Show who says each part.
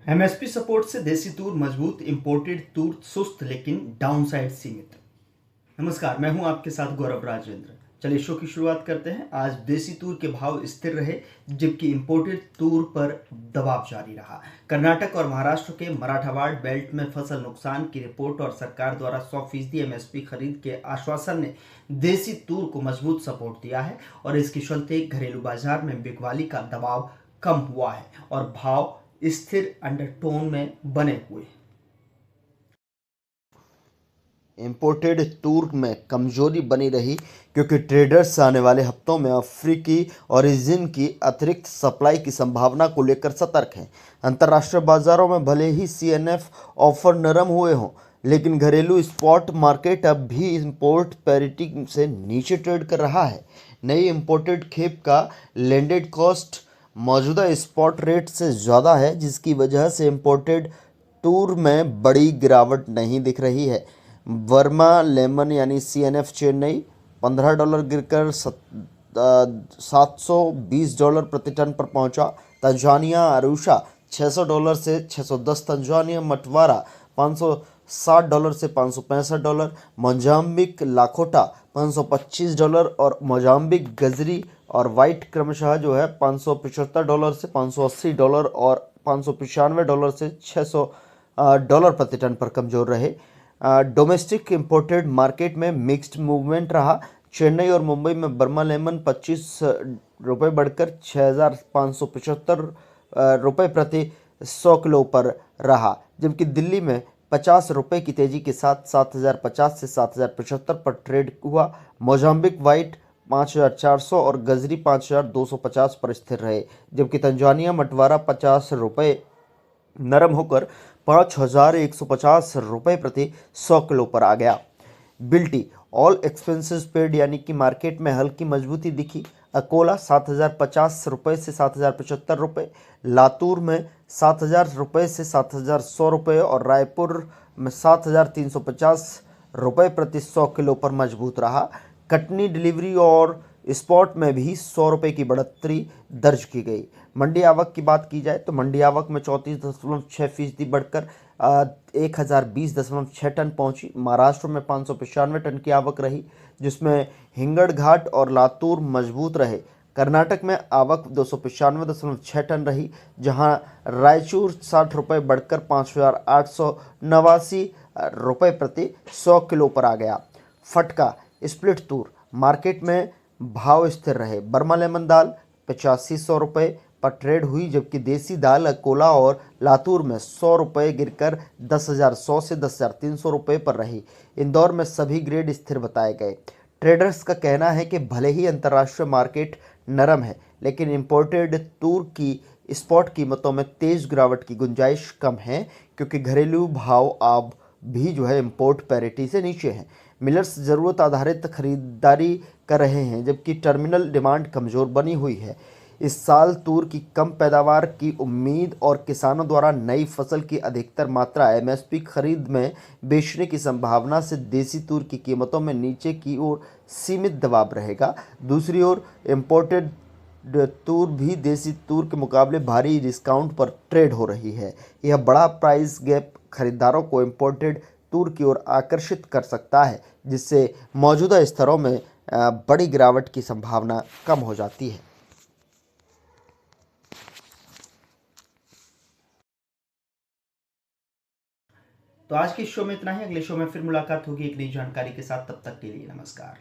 Speaker 1: MSP support से देसी तूर मजबूत, इंपोर्टेड तूर सुस्त लेकिन डाउनसाइड सीमित। नमस्कार, मैं हूं आपके साथ गौरव राजेंद्र। चलिए शो की शुरुआत करते हैं। आज देसी तूर के भाव स्थिर रहे जबकि इंपोर्टेड तूर पर दबाव जारी रहा। कर्नाटक और महाराष्ट्र के मराठवाड़ बेल्ट में फसल नुकसान की रिपोर्ट और सरकार द्वारा 100% एमएसपी खरीद के आश्वासन ने देसी तूर को मजबूत सपोर्ट दिया है और इसके चलते घरेलू बाजार में बिकवाली का दबाव कम हुआ है और भाव स्थिर अंडरटोन में बने हुए।
Speaker 2: इंपोर्टेड तूर में कमजोरी बनी रही क्योंकि ट्रेडर्स आने वाले हफ्तों में अफ्रीकी ओरिजिन की अतिरिक्त सप्लाई की संभावना को लेकर सतर्क हैं। अंतर्राष्ट्रीय बाजारों में भले ही सीएनएफ ऑफर नरम हुए हों, लेकिन घरेलू स्पॉट मार्केट अब भी इंपोर्ट पैरिटी से नीचे ट्रेड कर रहा है। नई इंपोर्टेड खेप का लैंडेड कॉस्ट मौजूदा स्पॉट रेट से ज़्यादा है, जिसकी वजह से इंपोर्टेड टूर में बड़ी गिरावट नहीं दिख रही है। वर्मा लेमन यानी सीएनएफ चेन्नई $15 गिरकर $720 प्रति टन पर पहुंचा। तंजानिया अरूशा $600 से 610, तंजानिया मटवारा $560 से $565, मोजाम्बिक लाखोटा $525 और मोजाम्बिक गजरी और वाइट क्रमशः जो है $575 से $580 और $595 से $600 प्रति टन पर कमजोर रहे। डोमेस्टिक इंपोर्टेड मार्केट में मिक्स्ड मूवमेंट रहा। चेन्नई और मुंबई में बर्मा लेमन ₹25 बढ़कर ₹6,575 प्रति 100 किलो पर रहा, जबकि दिल्ली में ₹50 की तेजी के साथ 7,050 से 7,075 पर ट्रेड हुआ। मोजाम्बिक वाइट 5,400 और गजरी 5,250 पर स्थिर रहे, जबकि तंजानिया मटवारा ₹50 नरम होकर ₹5,150 प्रति 100 किलो पर आ गया। बिल्टी ऑल एक्सपेंसेस पेड यानी कि मार्केट में हल्की मजबूती दिखी। अकोला ₹7,050 से ₹7,075, लातूर में ₹7,000 से ₹7,100 और रायपुर में ₹7,350 प्रति 100 किलो पर मजबूत रहा। कटनी डिलीवरी और स्पॉट में भी ₹100 की बढ़ोतरी दर्ज की गई। मंडी आवक की बात की जाए तो मंडी आवक में 34.6% बढ़कर 1,020.6 टन पहुंची। महाराष्ट्र में 595 टन की आवक रही, जिसमें हिंगड़ घाट और लातूर मजबूत रहे। कर्नाटक में आवक 295.6 टन रही, जहां रायचूर ₹60 बढ़कर ₹5,889 प्रति 100 किलो पर आ गया। फटका स्प्लिट तूर मार्केट में भाव स्थिर रहे। बर्मा लेमन दाल ₹85 पर ट्रेड हुई, जबकि देसी दाल अकोला और लातूर में ₹100 गिरकर 10,100 से 10,300 पर रही। इंदौर में सभी ग्रेड स्थिर बताए गए। ट्रेडर्स का कहना है कि भले ही अंतर्राष्ट्रीय मार्केट नरम है, लेकिन इंपोर्टेड तूर की स्पॉट कीमतों में तेज गिरावट की गुंजाइश कम है, क्योंकि घरेलू भाव अब भी जो है इंपोर्ट पैरिटी से नीचे हैं। मिलर्स ज़रूरत आधारित खरीदारी कर रहे हैं, जबकि टर्मिनल डिमांड कमज़ोर बनी हुई है। इस साल तूर की कम पैदावार की उम्मीद और किसानों द्वारा नई फसल की अधिकतर मात्रा एमएसपी खरीद में बेचने की संभावना से देसी तूर की कीमतों में नीचे की ओर सीमित दबाव रहेगा। दूसरी ओर इंपोर्टेड तूर भी देसी तूर के मुकाबले भारी डिस्काउंट पर ट्रेड हो रही है। यह बड़ा प्राइस गैप खरीदारों को इंपोर्टेड तूर की ओर आकर्षित कर सकता है, जिससे मौजूदा स्तरों में बड़ी गिरावट की संभावना कम हो जाती है।
Speaker 1: तो आज के शो में इतना ही। अगले शो में फिर मुलाकात होगी एक नई जानकारी के साथ। तब तक के लिए नमस्कार।